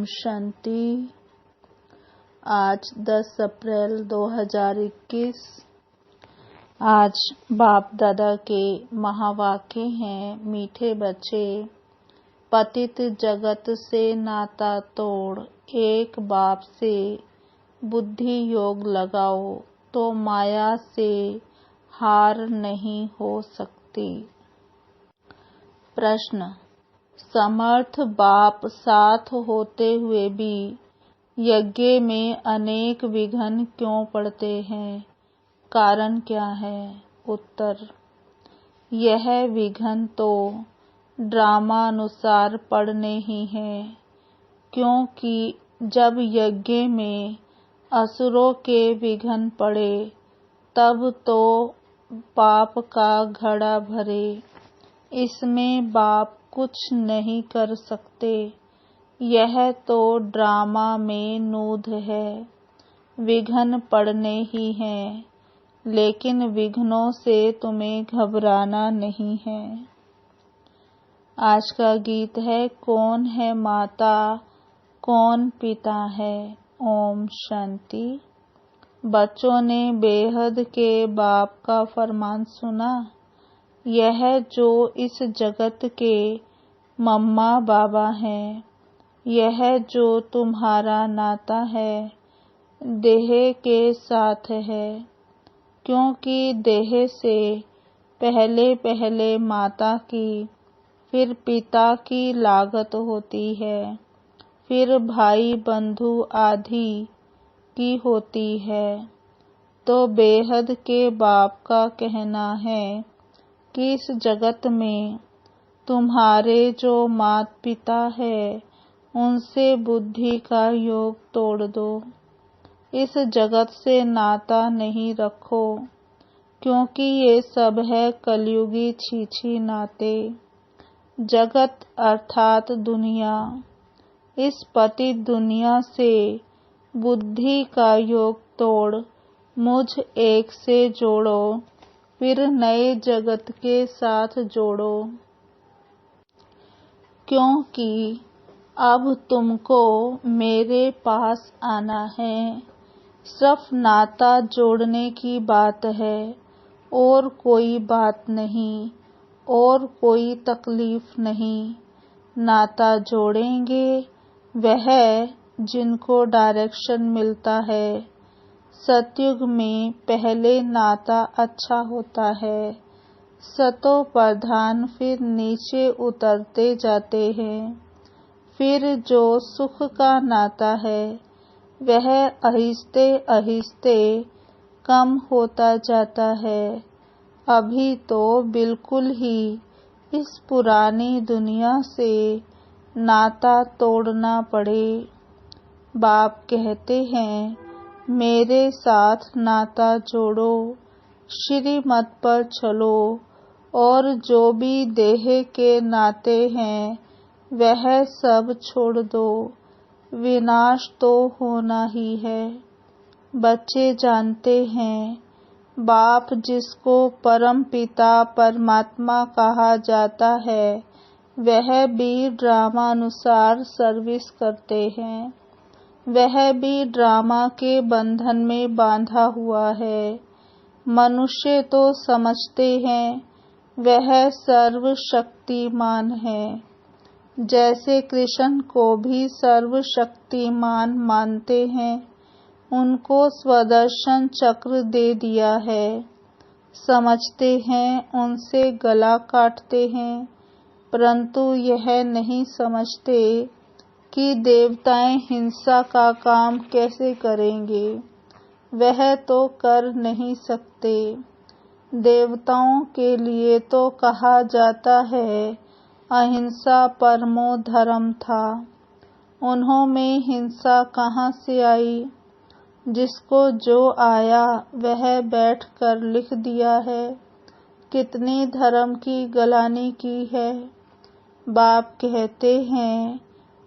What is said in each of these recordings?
शांति। आज 10 अप्रैल 2021। आज बाप दादा के महावाक्य हैं। मीठे बच्चे, पतित जगत से नाता तोड़, एक बाप से बुद्धि योग लगाओ तो माया से हार नहीं हो सकती। प्रश्न: समर्थ बाप साथ होते हुए भी यज्ञ में अनेक विघ्न क्यों पड़ते हैं? कारण क्या है? उत्तर: यह विघ्न तो ड्रामानुसार पड़ने ही हैं, क्योंकि जब यज्ञ में असुरों के विघ्न पड़े तब तो पाप का घड़ा भरे। इसमें बाप कुछ नहीं कर सकते। यह तो ड्रामा में नूद है। विघ्न पड़ने ही हैं, लेकिन विघ्नों से तुम्हें घबराना नहीं है। आज का गीत है, कौन है माता कौन पिता है। ओम शांति। बच्चों ने बेहद के बाप का फरमान सुना। यह जो इस जगत के मम्मा बाबा हैं, यह जो तुम्हारा नाता है, देह के साथ है, क्योंकि देह से पहले पहले माता की, फिर पिता की लागत होती है, फिर भाई बंधु आदि की होती है। तो बेहद के बाप का कहना है कि इस जगत में तुम्हारे जो माता पिता है, उनसे बुद्धि का योग तोड़ दो। इस जगत से नाता नहीं रखो, क्योंकि ये सब है कलयुगी छीछी नाते। जगत अर्थात दुनिया, इस पतित दुनिया से बुद्धि का योग तोड़ मुझ एक से जोड़ो, फिर नए जगत के साथ जोड़ो। क्योंकि अब तुमको मेरे पास आना है। सिर्फ नाता जोड़ने की बात है, और कोई बात नहीं, और कोई तकलीफ नहीं। नाता जोड़ेंगे वह जिनको डायरेक्शन मिलता है। सतयुग में पहले नाता अच्छा होता है, सतो प्रधान फिर नीचे उतरते जाते हैं। फिर जो सुख का नाता है, वह आहिस्ते आहिस्ते कम होता जाता है। अभी तो बिल्कुल ही इस पुरानी दुनिया से नाता तोड़ना पड़े। बाप कहते हैं, मेरे साथ नाता जोड़ो, श्रीमत पर चलो, और जो भी देह के नाते हैं वह सब छोड़ दो। विनाश तो होना ही है। बच्चे जानते हैं, बाप जिसको परम पिता परमात्मा कहा जाता है, वह भी ड्रामानुसार सर्विस करते हैं। वह भी ड्रामा के बंधन में बांधा हुआ है। मनुष्य तो समझते हैं वह सर्वशक्तिमान है। जैसे कृष्ण को भी सर्वशक्तिमान मानते हैं, उनको स्वदर्शन चक्र दे दिया है। समझते हैं, उनसे गला काटते हैं, परंतु यह नहीं समझते कि देवताएं हिंसा का काम कैसे करेंगे। वह तो कर नहीं सकते। देवताओं के लिए तो कहा जाता है, अहिंसा परमो धर्म था। उन्हों में हिंसा कहाँ से आई? जिसको जो आया वह बैठ कर लिख दिया है। कितनी धर्म की गलानी की है। बाप कहते हैं,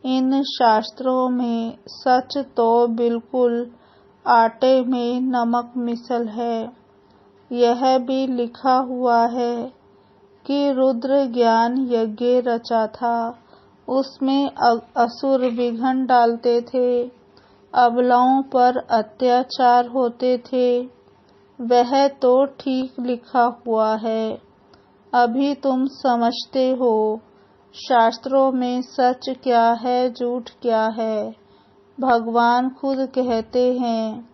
इन शास्त्रों में सच तो बिल्कुल आटे में नमक मिसल है। यह भी लिखा हुआ है कि रुद्र ज्ञान यज्ञ रचा था उसमें असुर विघ्न डालते थे, अबलाओं पर अत्याचार होते थे। वह तो ठीक लिखा हुआ है। अभी तुम समझते हो शास्त्रों में सच क्या है, झूठ क्या है। भगवान खुद कहते हैं,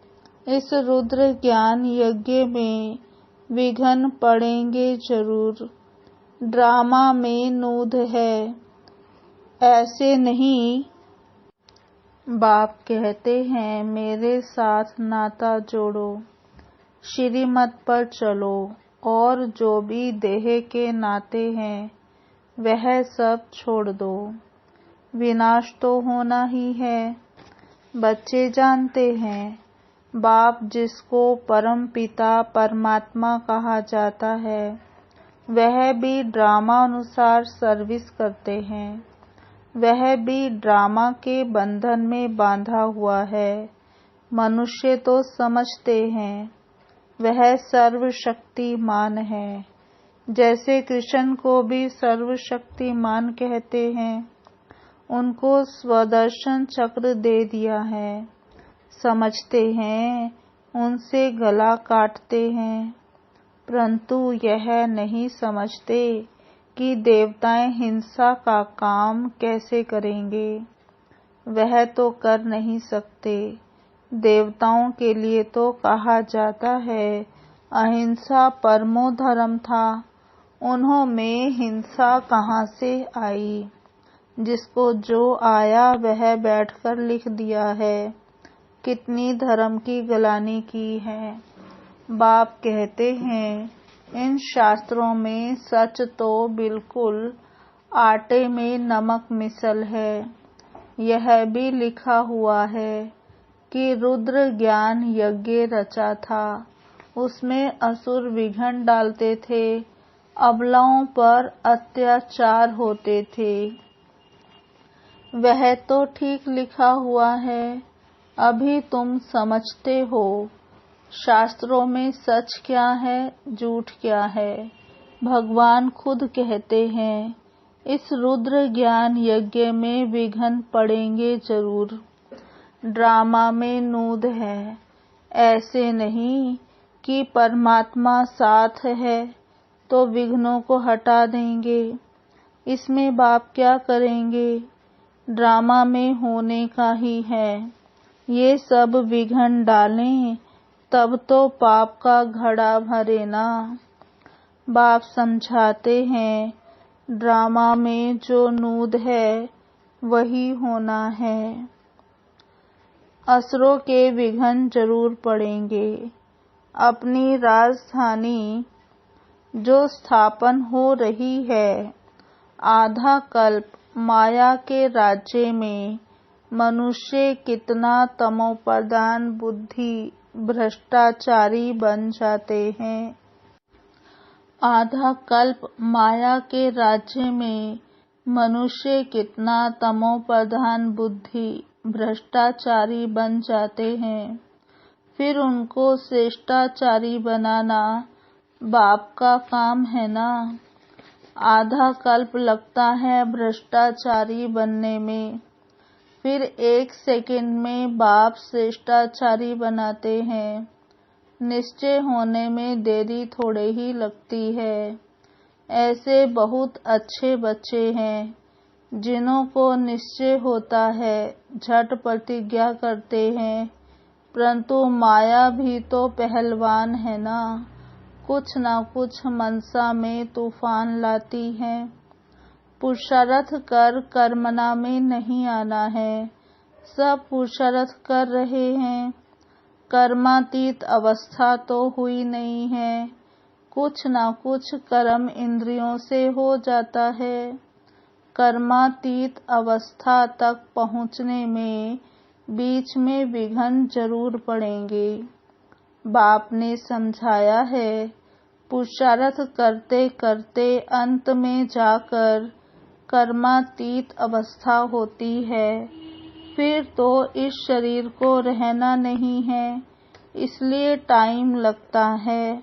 इस रुद्र ज्ञान यज्ञ में विघ्न पड़ेंगे जरूर। ड्रामा में नूद है, ऐसे नहीं। बाप कहते हैं, मेरे साथ नाता जोड़ो, श्रीमत पर चलो, और जो भी देह के नाते हैं वह सब छोड़ दो। विनाश तो होना ही है। बच्चे जानते हैं, बाप जिसको परम पिता परमात्मा कहा जाता है, वह भी ड्रामा अनुसार सर्विस करते हैं। वह भी ड्रामा के बंधन में बांधा हुआ है। मनुष्य तो समझते हैं वह सर्वशक्तिमान है। जैसे कृष्ण को भी सर्वशक्तिमान कहते हैं, उनको स्वदर्शन चक्र दे दिया है। समझते हैं उनसे गला काटते हैं, परंतु यह नहीं समझते कि देवताएं हिंसा का काम कैसे करेंगे। वह तो कर नहीं सकते। देवताओं के लिए तो कहा जाता है, अहिंसा परमो धर्म था। उन्हों में हिंसा कहाँ से आई। जिसको जो आया वह बैठकर लिख दिया है। कितनी धर्म की गलानी की है। बाप कहते हैं, इन शास्त्रों में सच तो बिल्कुल आटे में नमक मिसल है। यह भी लिखा हुआ है कि रुद्र ज्ञान यज्ञ रचा था। उसमें असुर विघ्न डालते थे, अबलाओं पर अत्याचार होते थे। वह तो ठीक लिखा हुआ है। अभी तुम समझते हो शास्त्रों में सच क्या है, झूठ क्या है। भगवान खुद कहते हैं, इस रुद्र ज्ञान यज्ञ में विघ्न पड़ेंगे जरूर। ड्रामा में नूद है, ऐसे नहीं कि परमात्मा साथ है तो विघ्नों को हटा देंगे। इसमें बाप क्या करेंगे। ड्रामा में होने का ही है। ये सब विघ्न डालें तब तो पाप का घड़ा भरे ना। बाप समझाते हैं, ड्रामा में जो नूद है वही होना है। असुरों के विघ्न जरूर पड़ेंगे। अपनी राजधानी जो स्थापन हो रही है, आधा कल्प माया के राज्य में मनुष्य कितना तमोप्रधान बुद्धि भ्रष्टाचारी बन जाते हैं। आधा कल्प माया के राज्य में मनुष्य कितना तमोप्रधान बुद्धि भ्रष्टाचारी बन जाते हैं। फिर उनको श्रेष्ठाचारी बनाना बाप का काम है ना। आधा कल्प लगता है भ्रष्टाचारी बनने में, फिर 1 सेकंड में बाप श्रेष्ठाचारी बनाते हैं। निश्चय होने में देरी थोड़े ही लगती है। ऐसे बहुत अच्छे बच्चे हैं जिन्हों को निश्चय होता है, झट प्रतिज्ञा करते हैं, परंतु माया भी तो पहलवान है ना। कुछ न कुछ मनसा में तूफान लाती है। पुरुषार्थ कर कर्मना में नहीं आना है। सब पुरुषार्थ कर रहे हैं, कर्मातीत अवस्था तो हुई नहीं है। कुछ न कुछ कर्म इंद्रियों से हो जाता है। कर्मातीत अवस्था तक पहुँचने में बीच में विघ्न जरूर पड़ेंगे। बाप ने समझाया है, पुरुषार्थ करते करते अंत में जाकर कर्मातीत अवस्था होती है। फिर तो इस शरीर को रहना नहीं है, इसलिए टाइम लगता है।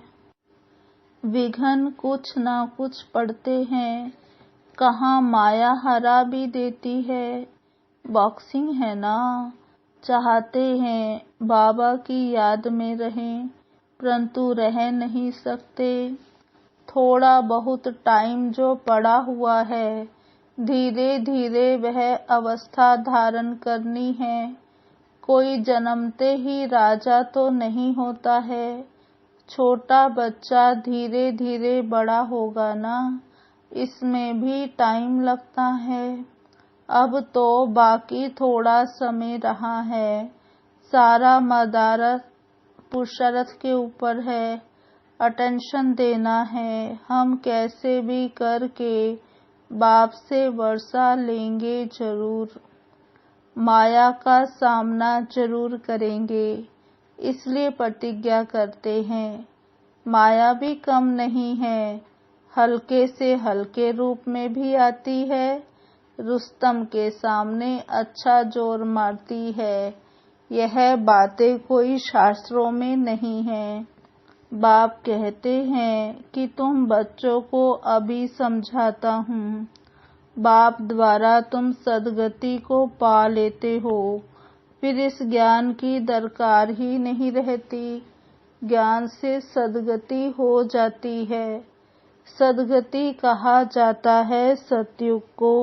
विघ्न कुछ न कुछ पड़ते हैं, कहाँ माया हरा भी देती है। बॉक्सिंग है ना। चाहते हैं बाबा की याद में रहें, परंतु रह नहीं सकते। थोड़ा बहुत टाइम जो पड़ा हुआ है, धीरे धीरे वह अवस्था धारण करनी है। कोई जन्मते ही राजा तो नहीं होता है। छोटा बच्चा धीरे धीरे बड़ा होगा ना, इसमें भी टाइम लगता है। अब तो बाकी थोड़ा समय रहा है। सारा मदार पुरुषार्थ के ऊपर है। अटेंशन देना है। हम कैसे भी करके बाप से वर्षा लेंगे जरूर। माया का सामना जरूर करेंगे, इसलिए प्रतिज्ञा करते हैं। माया भी कम नहीं है, हल्के से हल्के रूप में भी आती है। रुस्तम के सामने अच्छा जोर मारती है। यह बातें कोई शास्त्रों में नहीं है। बाप कहते हैं कि तुम बच्चों को अभी समझाता हूँ। बाप द्वारा तुम सदगति को पा लेते हो, फिर इस ज्ञान की दरकार ही नहीं रहती। ज्ञान से सदगति हो जाती है। सदगति कहा जाता है सतयुग को।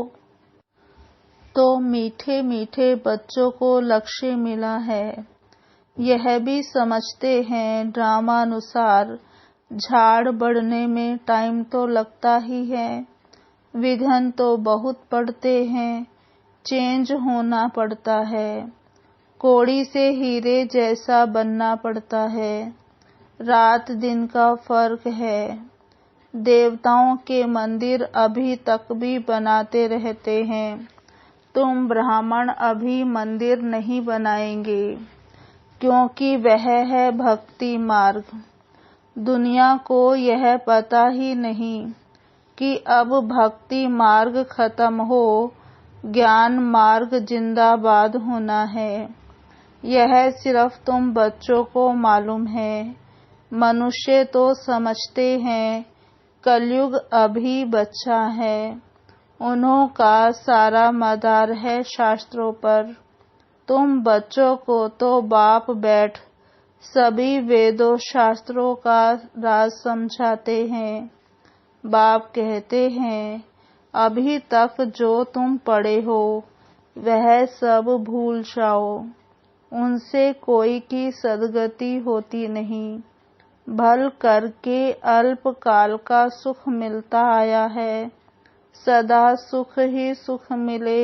तो मीठे मीठे बच्चों को लक्ष्य मिला है। यह भी समझते हैं ड्रामानुसार झाड़ बढ़ने में टाइम तो लगता ही है। विघ्न तो बहुत पड़ते हैं, चेंज होना पड़ता है। कौड़ी से हीरे जैसा बनना पड़ता है। रात दिन का फर्क है। देवताओं के मंदिर अभी तक भी बनाते रहते हैं। तुम ब्राह्मण अभी मंदिर नहीं बनाएंगे, क्योंकि वह है भक्ति मार्ग। दुनिया को यह पता ही नहीं कि अब भक्ति मार्ग खत्म हो, ज्ञान मार्ग जिंदाबाद होना है। यह सिर्फ तुम बच्चों को मालूम है। मनुष्य तो समझते हैं कलयुग अभी बच्चा है। उन्हों का सारा मदार है शास्त्रों पर। तुम बच्चों को तो बाप बैठ सभी वेदों शास्त्रों का राज समझाते हैं। बाप कहते हैं अभी तक जो तुम पढ़े हो वह सब भूल जाओ। उनसे कोई की सदगति होती नहीं। भल करके अल्प काल का सुख मिलता आया है। सदा सुख ही सुख मिले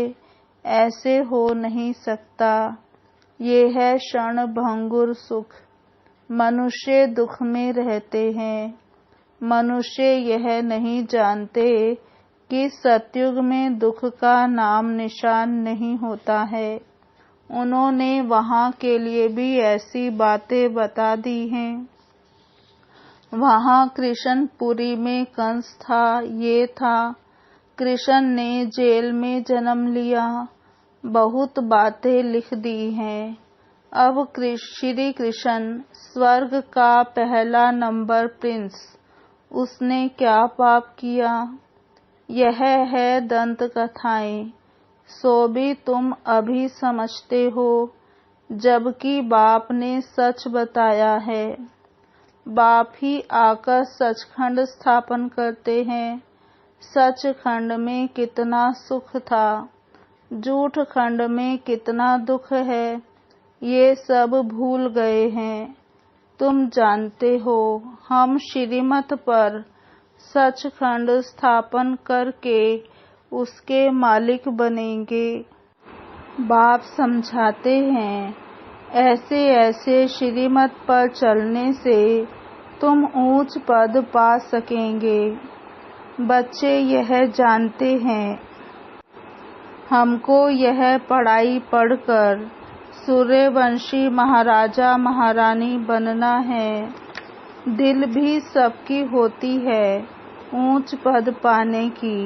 ऐसे हो नहीं सकता। ये है क्षण भंगुर सुख। मनुष्य दुख में रहते हैं। मनुष्य यह नहीं जानते कि सतयुग में दुख का नाम निशान नहीं होता है। उन्होंने वहाँ के लिए भी ऐसी बातें बता दी हैं। वहाँ कृष्णपुरी में कंस था, ये था। कृष्ण ने जेल में जन्म लिया। बहुत बातें लिख दी हैं। अब श्री कृष्ण स्वर्ग का पहला नंबर प्रिंस। उसने क्या पाप किया? यह है दंत कथाएं। सो भी तुम अभी समझते हो, जबकि बाप ने सच बताया है। बाप ही आकर सचखंड स्थापन करते हैं। सचखंड में कितना सुख था, झूठ खंड में कितना दुख है, ये सब भूल गए हैं। तुम जानते हो हम श्रीमत पर सचखंड स्थापन करके उसके मालिक बनेंगे। बाप समझाते हैं ऐसे ऐसे श्रीमत पर चलने से तुम ऊंच पद पा सकेंगे। बच्चे यह जानते हैं हमको यह पढ़ाई पढ़कर सूर्यवंशी महाराजा महारानी बनना है। दिल भी सबकी होती है ऊंच पद पाने की।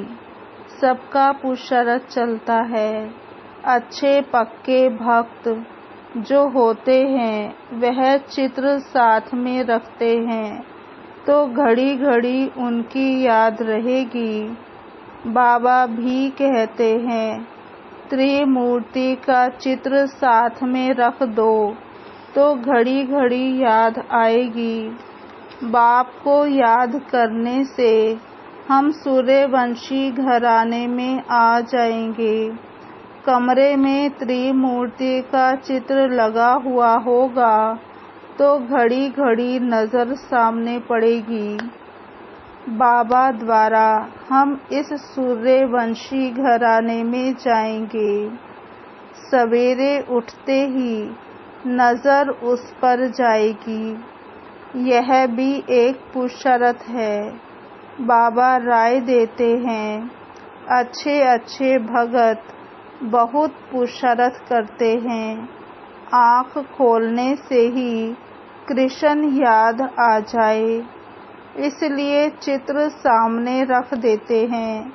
सबका पुरुषार्थ चलता है। अच्छे पक्के भक्त जो होते हैं वह चित्र साथ में रखते हैं, तो घड़ी घड़ी उनकी याद रहेगी। बाबा भी कहते हैं त्रिमूर्ति का चित्र साथ में रख दो तो घड़ी घड़ी याद आएगी। बाप को याद करने से हम सूर्यवंशी घराने में आ जाएंगे। कमरे में त्रिमूर्ति का चित्र लगा हुआ होगा तो घड़ी घड़ी नजर सामने पड़ेगी। बाबा द्वारा हम इस सूर्यवंशी घराने में जाएंगे। सवेरे उठते ही नजर उस पर जाएगी। यह भी एक पुरुषार्थ है। बाबा राय देते हैं अच्छे अच्छे भगत बहुत पुरुषार्थ करते हैं। आँख खोलने से ही कृष्ण याद आ जाए इसलिए चित्र सामने रख देते हैं।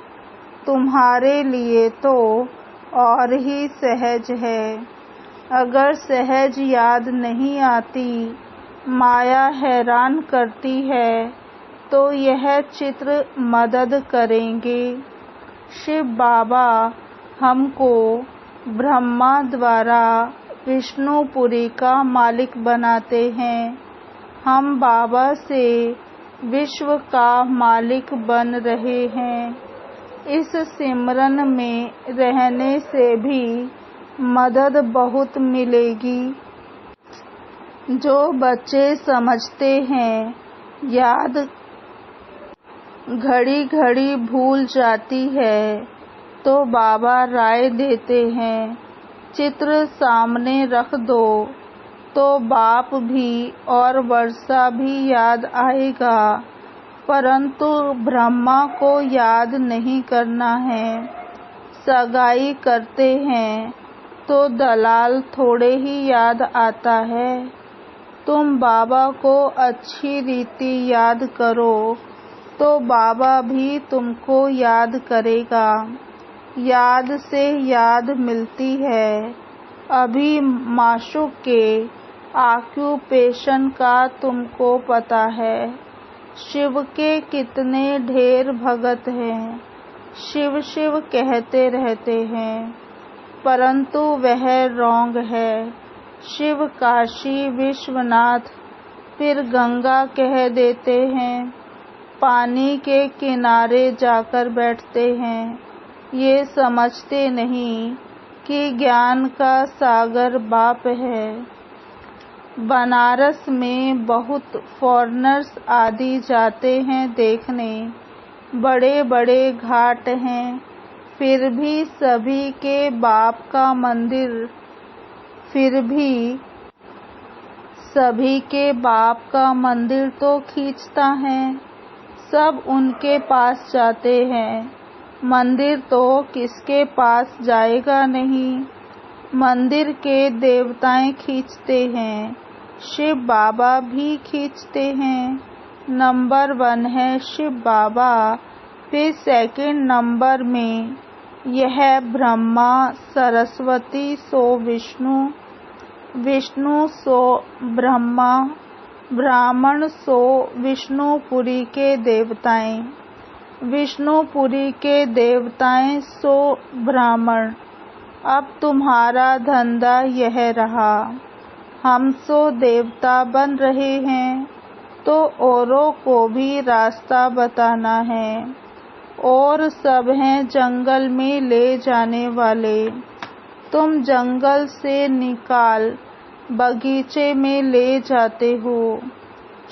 तुम्हारे लिए तो और ही सहज है। अगर सहज याद नहीं आती, माया हैरान करती है तो यह चित्र मदद करेंगे। शिव बाबा हमको ब्रह्मा द्वारा विष्णुपुरी का मालिक बनाते हैं। हम बाबा से विश्व का मालिक बन रहे हैं। इस सिमरन में रहने से भी मदद बहुत मिलेगी। जो बच्चे समझते हैं याद घड़ी घड़ी भूल जाती है तो बाबा राय देते हैं चित्र सामने रख दो तो बाप भी और वर्षा भी याद आएगा। परंतु ब्रह्मा को याद नहीं करना है। सगाई करते हैं तो दलाल थोड़े ही याद आता है। तुम बाबा को अच्छी रीति याद करो तो बाबा भी तुमको याद करेगा। याद से याद मिलती है। अभी माशूक के ऑक्यूपेशन का तुमको पता है। शिव के कितने ढेर भगत हैं। शिव शिव कहते रहते हैं परंतु वह रॉन्ग है। शिव काशी विश्वनाथ फिर गंगा कह देते हैं। पानी के किनारे जाकर बैठते हैं। ये समझते नहीं कि ज्ञान का सागर बाप है। बनारस में बहुत फॉरेनर्स आदि जाते हैं देखने। बड़े बड़े घाट हैं फिर भी सभी के बाप का मंदिर सभी के बाप का मंदिर तो खींचता है। सब उनके पास जाते हैं। मंदिर तो किसके पास जाएगा नहीं। मंदिर के देवताएं खींचते हैं। शिव बाबा भी खींचते हैं। नंबर 1 है शिव बाबा। फिर सेकंड नंबर में यह ब्रह्मा सरस्वती सो विष्णु, विष्णु सो ब्रह्मा, ब्राह्मण सो विष्णुपुरी के देवताएं, विष्णुपुरी के देवताएं सो ब्राह्मण। अब तुम्हारा धंधा यह रहा। हम सो देवता बन रहे हैं तो औरों को भी रास्ता बताना है। और सब हैं जंगल में ले जाने वाले। तुम जंगल से निकाल बगीचे में ले जाते हो।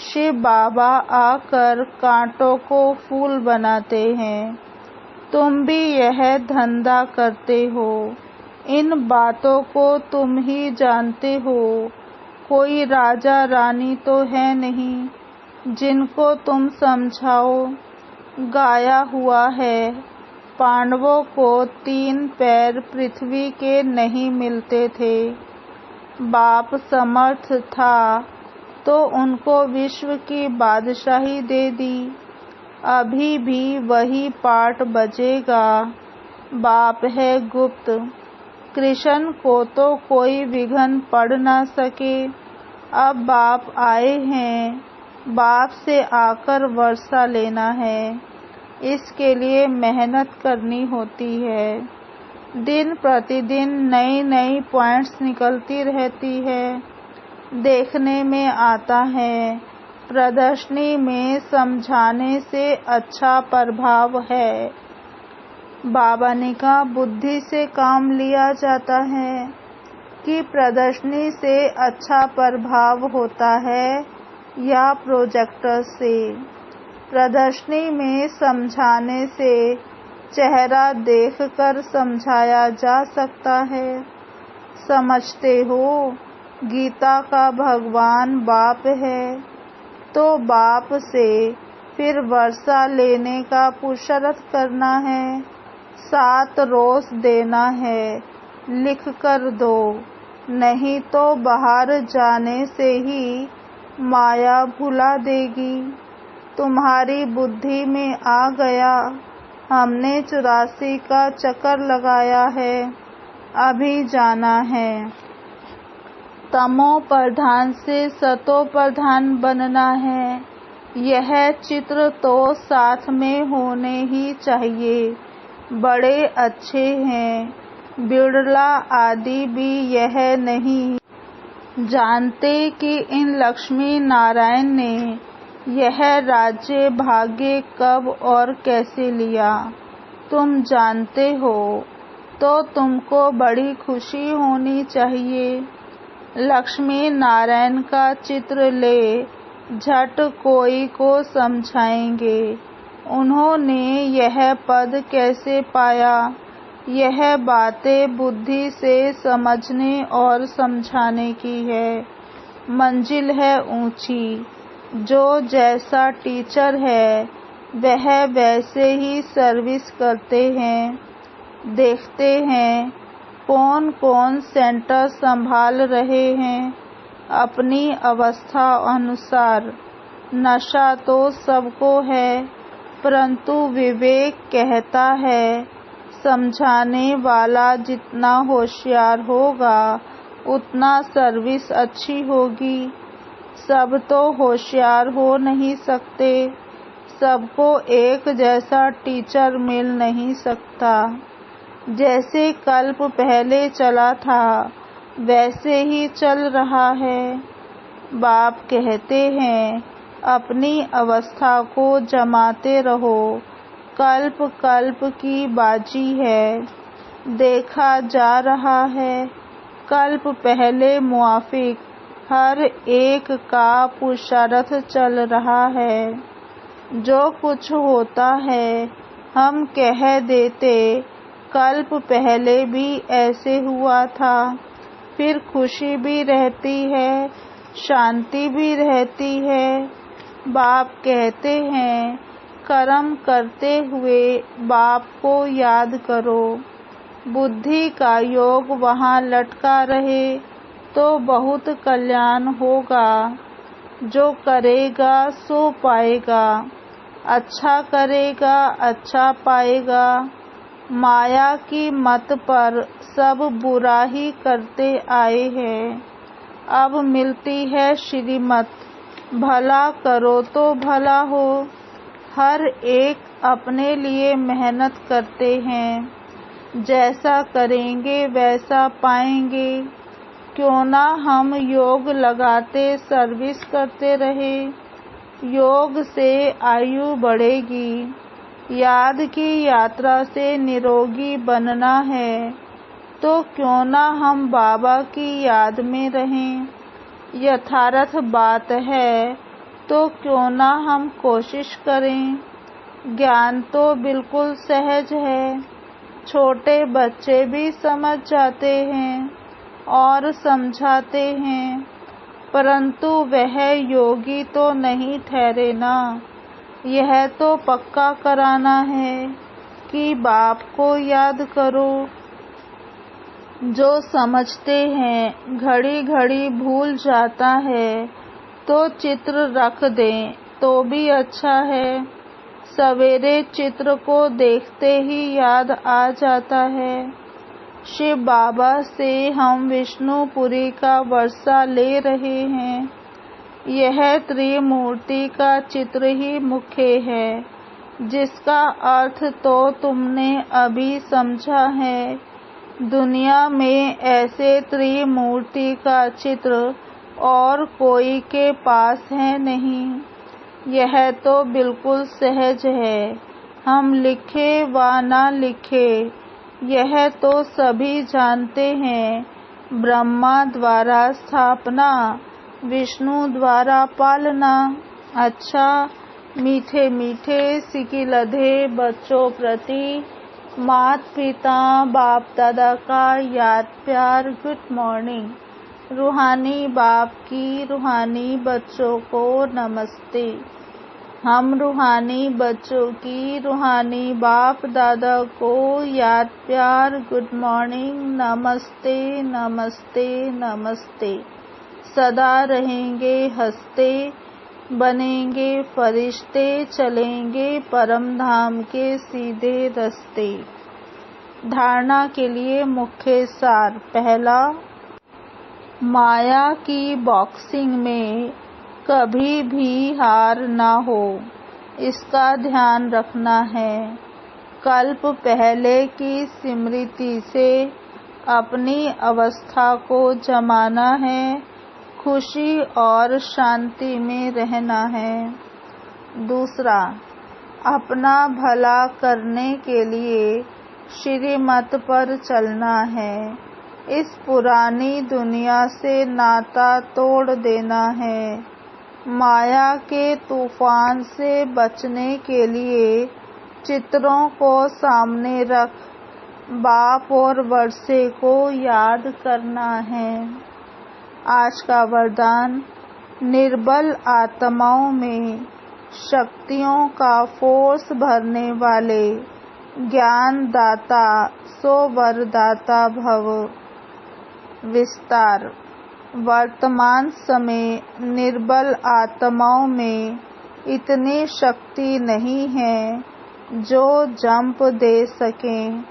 शिव बाबा आकर कांटों को फूल बनाते हैं। तुम भी यह धंधा करते हो। इन बातों को तुम ही जानते हो। कोई राजा रानी तो है नहीं जिनको तुम समझाओ। गाया हुआ है पांडवों को 3 पैर पृथ्वी के नहीं मिलते थे। बाप समर्थ था तो उनको विश्व की बादशाही दे दी। अभी भी वही पाठ बजेगा। बाप है गुप्त। कृष्ण को तो कोई विघ्न पड़ ना सके। अब बाप आए हैं। बाप से आकर वर्षा लेना है। इसके लिए मेहनत करनी होती है। दिन प्रतिदिन नई नई पॉइंट्स निकलती रहती है। देखने में आता है प्रदर्शनी में समझाने से अच्छा प्रभाव है। बाबा ने कहा बुद्धि से काम लिया जाता है कि प्रदर्शनी से अच्छा प्रभाव होता है या प्रोजेक्टर से। प्रदर्शनी में समझाने से चेहरा देखकर समझाया जा सकता है। समझते हो गीता का भगवान बाप है, तो बाप से फिर वर्षा लेने का पुरुषार्थ करना है। 7 रोज देना है, लिख कर दो, नहीं तो बाहर जाने से ही माया भुला देगी। तुम्हारी बुद्धि में आ गया हमने 84 का चक्कर लगाया है, अभी जाना है। तमो प्रधान से सतो प्रधान बनना है। यह चित्र तो साथ में होने ही चाहिए। बड़े अच्छे हैं। बिड़ला आदि भी यह नहीं जानते कि इन लक्ष्मी नारायण ने यह राज्य भाग्य कब और कैसे लिया। तुम जानते हो तो तुमको बड़ी खुशी होनी चाहिए। लक्ष्मी नारायण का चित्र ले झट कोई को समझाएंगे उन्होंने यह पद कैसे पाया। यह बातें बुद्धि से समझने और समझाने की है। मंजिल है ऊंची। जो जैसा टीचर है वह वैसे ही सर्विस करते हैं। देखते हैं कौन कौन सेंटर संभाल रहे हैं अपनी अवस्था अनुसार। नशा तो सबको है, परंतु विवेक कहता है समझाने वाला जितना होशियार होगा उतना सर्विस अच्छी होगी। सब तो होशियार हो नहीं सकते, सबको एक जैसा टीचर मिल नहीं सकता। जैसे कल्प पहले चला था वैसे ही चल रहा है। बाप कहते हैं अपनी अवस्था को जमाते रहो, कल्प कल्प की बाजी है। देखा जा रहा है कल्प पहले मुआफिक हर एक का पुरुषार्थ चल रहा है। जो कुछ होता है हम कह देते कल्प पहले भी ऐसे हुआ था। फिर खुशी भी रहती है, शांति भी रहती है। बाप कहते हैं कर्म करते हुए बाप को याद करो। बुद्धि का योग वहाँ लटका रहे तो बहुत कल्याण होगा। जो करेगा सो पाएगा, अच्छा करेगा अच्छा पाएगा। माया की मत पर सब बुरा ही करते आए हैं। अब मिलती है श्रीमत, भला करो तो भला हो। हर एक अपने लिए मेहनत करते हैं, जैसा करेंगे वैसा पाएंगे। क्यों ना हम योग लगाते सर्विस करते रहे। योग से आयु बढ़ेगी। याद की यात्रा से निरोगी बनना है तो क्यों ना हम बाबा की याद में रहें। यथार्थ बात है तो क्यों ना हम कोशिश करें। ज्ञान तो बिल्कुल सहज है, छोटे बच्चे भी समझ जाते हैं और समझाते हैं, परंतु वह योगी तो नहीं ठहरे ना। यह तो पक्का कराना है कि बाप को याद करो। जो समझते हैं घड़ी घड़ी भूल जाता है तो चित्र रख दें तो भी अच्छा है। सवेरे चित्र को देखते ही याद आ जाता है। शिव बाबा से हम विष्णुपुरी का वर्षा ले रहे हैं। यह त्रिमूर्ति का चित्र ही मुख्य है। जिसका अर्थ तो तुमने अभी समझा है। दुनिया में ऐसे त्रिमूर्ति का चित्र और कोई के पास है नहीं। यह तो बिल्कुल सहज है। हम लिखे व न लिखे यह तो सभी जानते हैं। ब्रह्मा द्वारा स्थापना, विष्णु द्वारा पालना। अच्छा, मीठे मीठे सिकिलधे बच्चों प्रति माता पिता बाप दादा का याद प्यार गुड मॉर्निंग। रूहानी बाप की रूहानी बच्चों को नमस्ते। हम रूहानी बच्चों की रूहानी बाप दादा को याद प्यार गुड मॉर्निंग, नमस्ते नमस्ते नमस्ते। सदा रहेंगे हंसते, बनेंगे फरिश्ते, चलेंगे परम धाम के सीधे रास्ते। धारणा के लिए मुख्य सार। पहला, माया की बॉक्सिंग में कभी भी हार ना हो, इसका ध्यान रखना है। कल्प पहले की स्मृति से अपनी अवस्था को जमाना है, खुशी और शांति में रहना है। दूसरा, अपना भला करने के लिए श्रीमत पर चलना है। इस पुरानी दुनिया से नाता तोड़ देना है। माया के तूफान से बचने के लिए चित्रों को सामने रख बाप और वर्षे को याद करना है। आज का वरदान, निर्बल आत्माओं में शक्तियों का फोर्स भरने वाले ज्ञान दाता सो वरदाता भव। विस्तार। वर्तमान समय निर्बल आत्माओं में इतनी शक्ति नहीं है जो जंप दे सकें।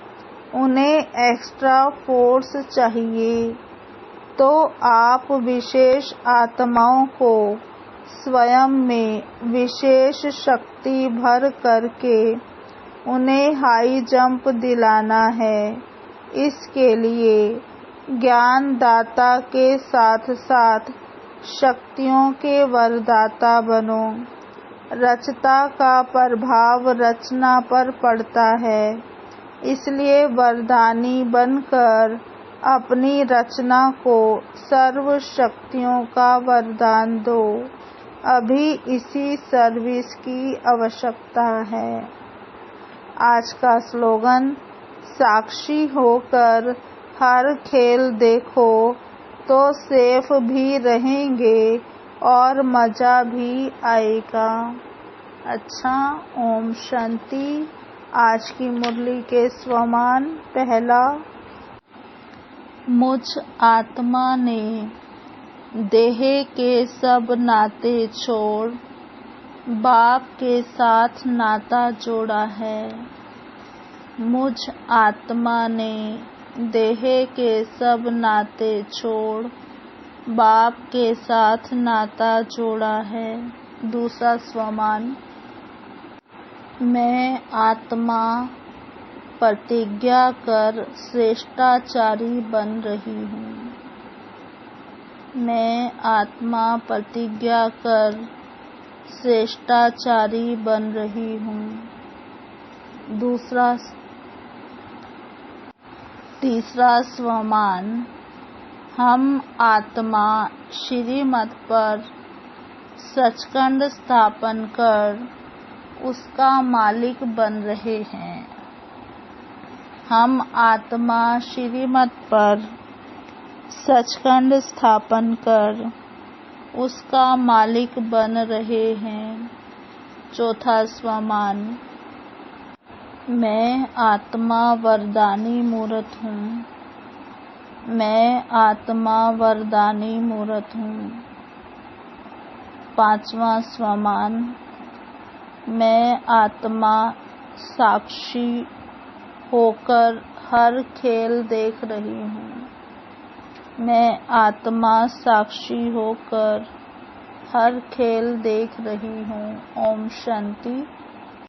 उन्हें एक्स्ट्रा फोर्स चाहिए। तो आप विशेष आत्माओं को स्वयं में विशेष शक्ति भर करके उन्हें हाई जंप दिलाना है। इसके लिए ज्ञान दाता के साथ साथ शक्तियों के वरदाता बनो। रचता का प्रभाव रचना पर पड़ता है, इसलिए वरदानी बनकर अपनी रचना को सर्व शक्तियों का वरदान दो। अभी इसी सर्विस की आवश्यकता है। आज का स्लोगन, साक्षी होकर हर खेल देखो तो सेफ भी रहेंगे और मजा भी आएगा। अच्छा, ओम शांति। आज की मुरली के स्वमान। पहला, मुझ आत्मा ने देह के सब नाते छोड़ बाप के साथ नाता जोड़ा है। मुझ आत्मा ने देह के सब नाते छोड़ बाप के साथ नाता जोड़ा है। दूसरा स्वमान, मैं आत्मा प्रतिज्ञा कर श्रेष्ठाचारी बन रही हूँ। मैं आत्मा प्रतिज्ञा कर श्रेष्ठाचारी बन रही हूँ। तीसरा स्वमान, हम आत्मा श्रीमत पर सचखंड स्थापन कर उसका मालिक बन रहे हैं। हम आत्मा श्रीमत पर सचखंड स्थापन कर उसका मालिक बन रहे हैं। चौथा स्वमान, मैं आत्मा वरदानी मूर्त हूँ। मैं आत्मा वरदानी मूर्त हूँ। पांचवा स्वमान, मैं आत्मा साक्षी होकर हर खेल देख रही हूँ। मैं आत्मा साक्षी होकर हर खेल देख रही हूँ। ओम शांति।